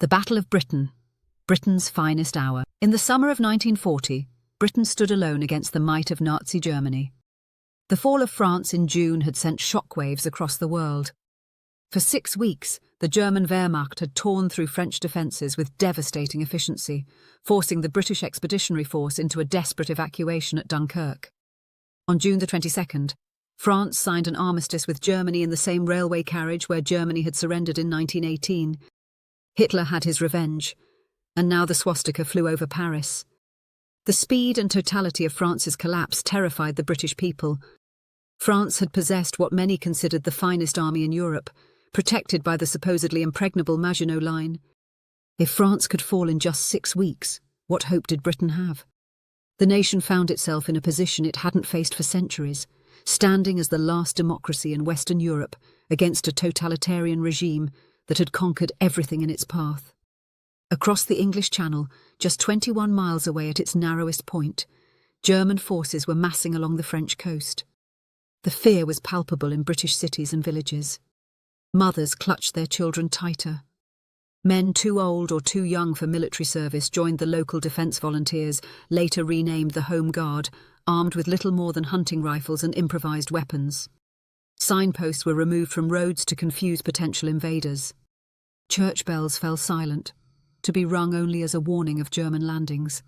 The Battle of Britain, Britain's finest hour. In the summer of 1940, Britain stood alone against the might of Nazi Germany. The fall of France in June had sent shockwaves across the world. For 6 weeks, the German Wehrmacht had torn through French defences with devastating efficiency, forcing the British Expeditionary Force into a desperate evacuation at Dunkirk. On June the 22nd, France signed an armistice with Germany in the same railway carriage where Germany had surrendered in 1918. Hitler had his revenge, and now the swastika flew over Paris. The speed and totality of France's collapse terrified the British people. France had possessed what many considered the finest army in Europe, protected by the supposedly impregnable Maginot Line. If France could fall in just 6 weeks, what hope did Britain have? The nation found itself in a position it hadn't faced for centuries, standing as the last democracy in Western Europe against a totalitarian regime that had conquered everything in its path. Across the English Channel, just 21 miles away at its narrowest point, German forces were massing along the French coast. The fear was palpable in British cities and villages. Mothers clutched their children tighter. Men too old or too young for military service joined the local defence volunteers, later renamed the Home Guard, armed with little more than hunting rifles and improvised weapons. Signposts were removed from roads to confuse potential invaders. Church bells fell silent, to be rung only as a warning of German landings.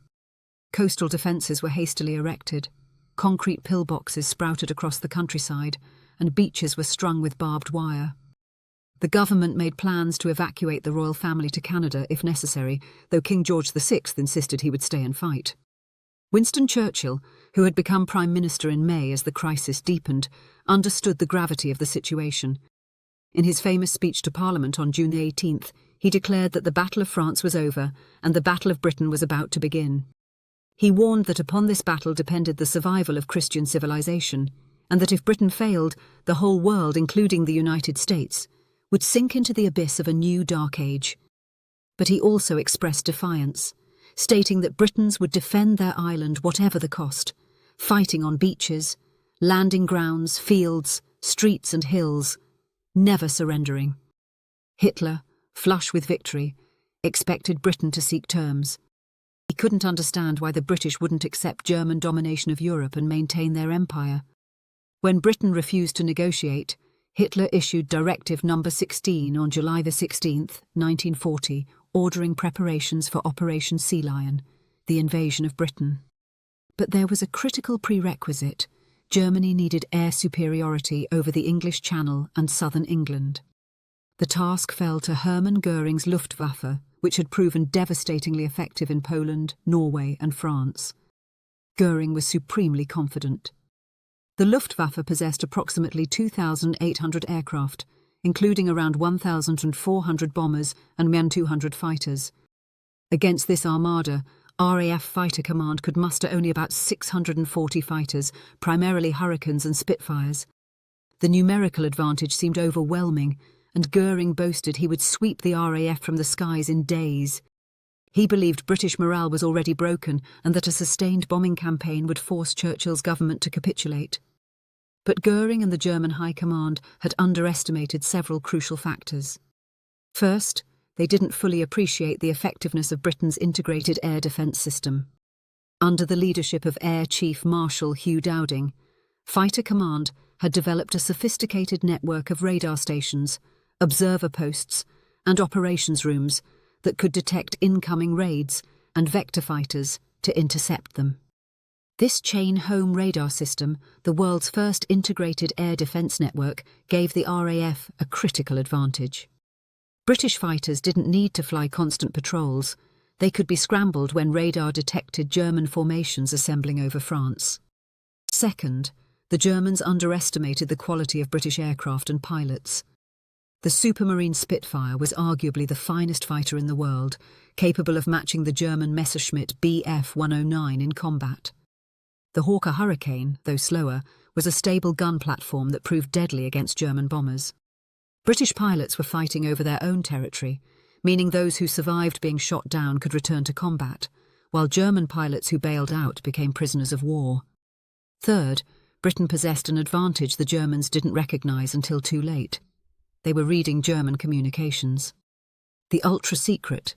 Coastal defences were hastily erected. Concrete pillboxes sprouted across the countryside, and beaches were strung with barbed wire. The government made plans to evacuate the royal family to Canada if necessary, though King George VI insisted he would stay and fight. Winston Churchill, who had become Prime Minister in May as the crisis deepened, understood the gravity of the situation. In his famous speech to Parliament on June 18th, he declared that the Battle of France was over and the Battle of Britain was about to begin. He warned that upon this battle depended the survival of Christian civilization, and that if Britain failed, the whole world, including the United States, would sink into the abyss of a new dark age. But he also expressed defiance, stating that Britons would defend their island whatever the cost, fighting on beaches, landing grounds, fields, streets and hills, never surrendering. Hitler, flush with victory, expected Britain to seek terms. He couldn't understand why the British wouldn't accept German domination of Europe and maintain their empire. When Britain refused to negotiate, Hitler issued Directive No. 16 on July 16, 1940, ordering preparations for Operation Sea Lion, the invasion of Britain. But there was a critical prerequisite. Germany needed air superiority over the English Channel and southern England. The task fell to Hermann Göring's Luftwaffe, which had proven devastatingly effective in Poland, Norway and France. Göring was supremely confident. The Luftwaffe possessed approximately 2,800 aircraft, including around 1,400 bombers and Man-200 fighters. Against this armada, RAF Fighter Command could muster only about 640 fighters, primarily Hurricanes and Spitfires. The numerical advantage seemed overwhelming, and Göring boasted he would sweep the RAF from the skies in days. He believed British morale was already broken and that a sustained bombing campaign would force Churchill's government to capitulate. But Göring and the German High Command had underestimated several crucial factors. First, they didn't fully appreciate the effectiveness of Britain's integrated air defence system. Under the leadership of Air Chief Marshal Hugh Dowding, Fighter Command had developed a sophisticated network of radar stations, observer posts, and operations rooms that could detect incoming raids and vector fighters to intercept them. This chain-home radar system, the world's first integrated air defence network, gave the RAF a critical advantage. British fighters didn't need to fly constant patrols. They could be scrambled when radar detected German formations assembling over France. Second, the Germans underestimated the quality of British aircraft and pilots. The Supermarine Spitfire was arguably the finest fighter in the world, capable of matching the German Messerschmitt Bf 109 in combat. The Hawker Hurricane, though slower, was a stable gun platform that proved deadly against German bombers. British pilots were fighting over their own territory, meaning those who survived being shot down could return to combat, while German pilots who bailed out became prisoners of war. Third, Britain possessed an advantage the Germans didn't recognise until too late. They were reading German communications. The ultra-secret,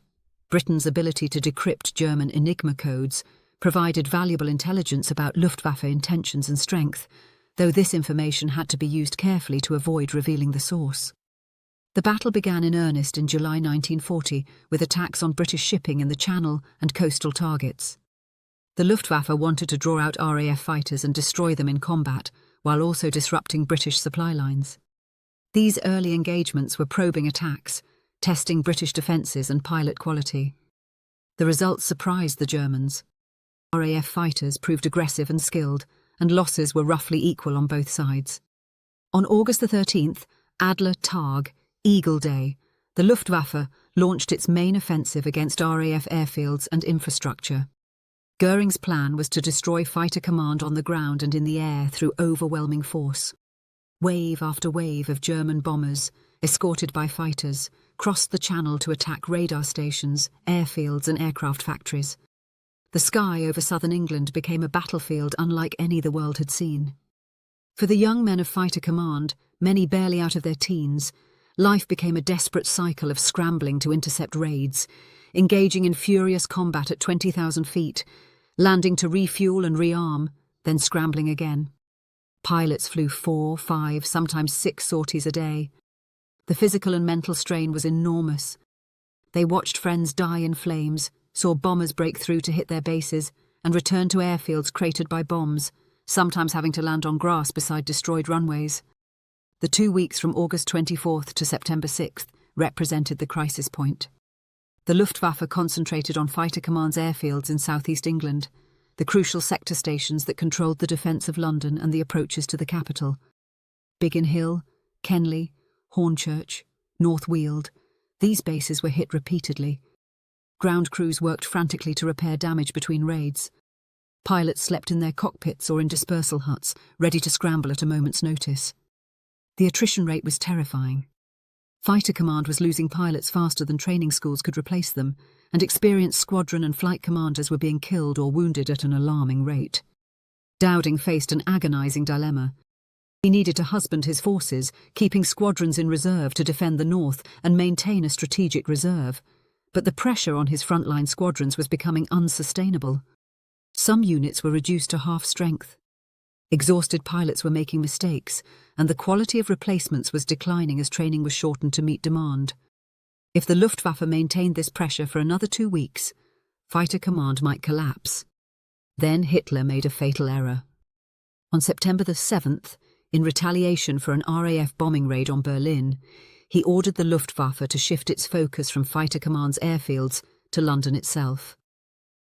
Britain's ability to decrypt German Enigma codes, provided valuable intelligence about Luftwaffe intentions and strength, though this information had to be used carefully to avoid revealing the source. The battle began in earnest in July 1940 with attacks on British shipping in the Channel and coastal targets. The Luftwaffe wanted to draw out RAF fighters and destroy them in combat, while also disrupting British supply lines. These early engagements were probing attacks, testing British defences and pilot quality. The results surprised the Germans. RAF fighters proved aggressive and skilled, and losses were roughly equal on both sides. On August the 13th, Adler Tag, Eagle Day, the Luftwaffe launched its main offensive against RAF airfields and infrastructure. Goering's plan was to destroy fighter command on the ground and in the air through overwhelming force. Wave after wave of German bombers, escorted by fighters, crossed the Channel to attack radar stations, airfields and aircraft factories. The sky over southern England became a battlefield unlike any the world had seen. For the young men of fighter command, many barely out of their teens, life became a desperate cycle of scrambling to intercept raids, engaging in furious combat at 20,000 feet, landing to refuel and rearm, then scrambling again. Pilots flew 4, 5, sometimes 6 sorties a day. The physical and mental strain was enormous. They watched friends die in flames, saw bombers break through to hit their bases, and return to airfields cratered by bombs, sometimes having to land on grass beside destroyed runways. The 2 weeks from August 24th to September 6th represented the crisis point. The Luftwaffe concentrated on fighter command's airfields in southeast England, the crucial sector stations that controlled the defence of London and the approaches to the capital. Biggin Hill, Kenley, Hornchurch, North Weald, these bases were hit repeatedly. Ground crews worked frantically to repair damage between raids. Pilots slept in their cockpits or in dispersal huts, ready to scramble at a moment's notice. The attrition rate was terrifying. Fighter command was losing pilots faster than training schools could replace them, and experienced squadron and flight commanders were being killed or wounded at an alarming rate. Dowding faced an agonising dilemma. He needed to husband his forces, keeping squadrons in reserve to defend the north and maintain a strategic reserve. But the pressure on his frontline squadrons was becoming unsustainable. Some units were reduced to half strength. Exhausted pilots were making mistakes, and the quality of replacements was declining as training was shortened to meet demand. If the Luftwaffe maintained this pressure for another 2 weeks, fighter command might collapse. Then Hitler made a fatal error. On September the 7th, in retaliation for an RAF bombing raid on Berlin, he ordered the Luftwaffe to shift its focus from fighter command's airfields to London itself.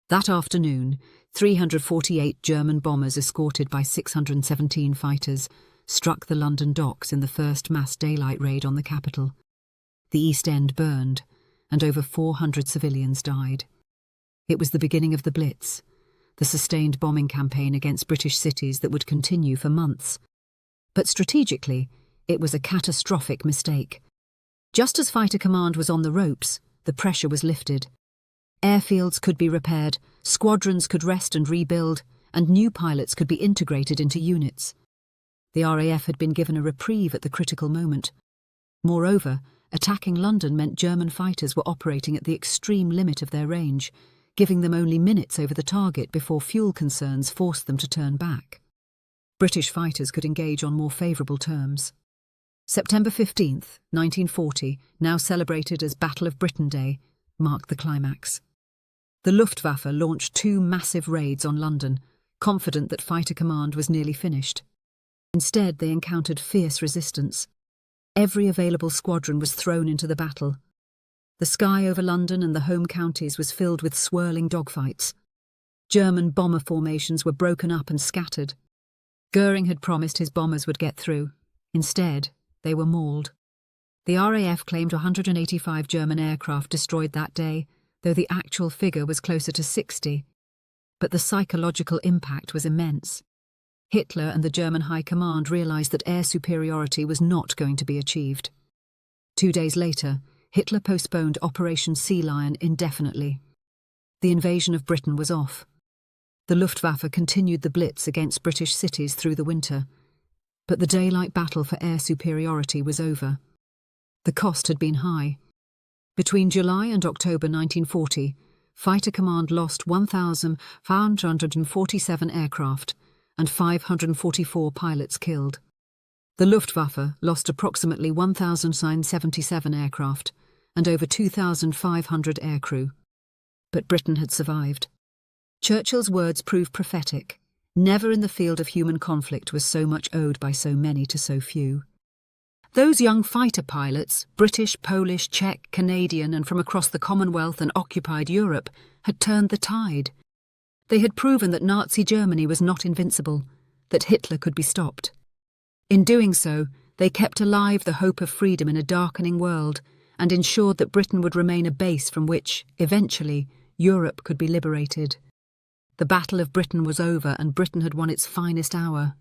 That afternoon, 348 German bombers escorted by 617 fighters struck the London docks in the first mass daylight raid on the capital. The East End burned, and over 400 civilians died. It was the beginning of the Blitz, the sustained bombing campaign against British cities that would continue for months. But strategically, it was a catastrophic mistake. Just as fighter command was on the ropes, the pressure was lifted. Airfields could be repaired, squadrons could rest and rebuild, and new pilots could be integrated into units. The RAF had been given a reprieve at the critical moment. Moreover, attacking London meant German fighters were operating at the extreme limit of their range, giving them only minutes over the target before fuel concerns forced them to turn back. British fighters could engage on more favourable terms. September 15th, 1940, now celebrated as Battle of Britain Day, marked the climax. The Luftwaffe launched 2 massive raids on London, confident that fighter command was nearly finished. Instead, they encountered fierce resistance. Every available squadron was thrown into the battle. The sky over London and the home counties was filled with swirling dogfights. German bomber formations were broken up and scattered. Goering had promised his bombers would get through. Instead, they were mauled. The RAF claimed 185 German aircraft destroyed that day, though the actual figure was closer to 60. But the psychological impact was immense. Hitler and the German High Command realised that air superiority was not going to be achieved. 2 days later, Hitler postponed Operation Sea Lion indefinitely. The invasion of Britain was off. The Luftwaffe continued the Blitz against British cities through the winter, but the daylight battle for air superiority was over. The cost had been high. Between July and October 1940, Fighter Command lost 1,547 aircraft and 544 pilots killed. The Luftwaffe lost approximately 1,077 aircraft and over 2,500 aircrew. But Britain had survived. Churchill's words prove prophetic. Never in the field of human conflict was so much owed by so many to so few. Those young fighter pilots, British, Polish, Czech, Canadian, and from across the Commonwealth and occupied Europe, had turned the tide. They had proven that Nazi Germany was not invincible, that Hitler could be stopped. In doing so, they kept alive the hope of freedom in a darkening world and ensured that Britain would remain a base from which, eventually, Europe could be liberated. The Battle of Britain was over and Britain had won its finest hour.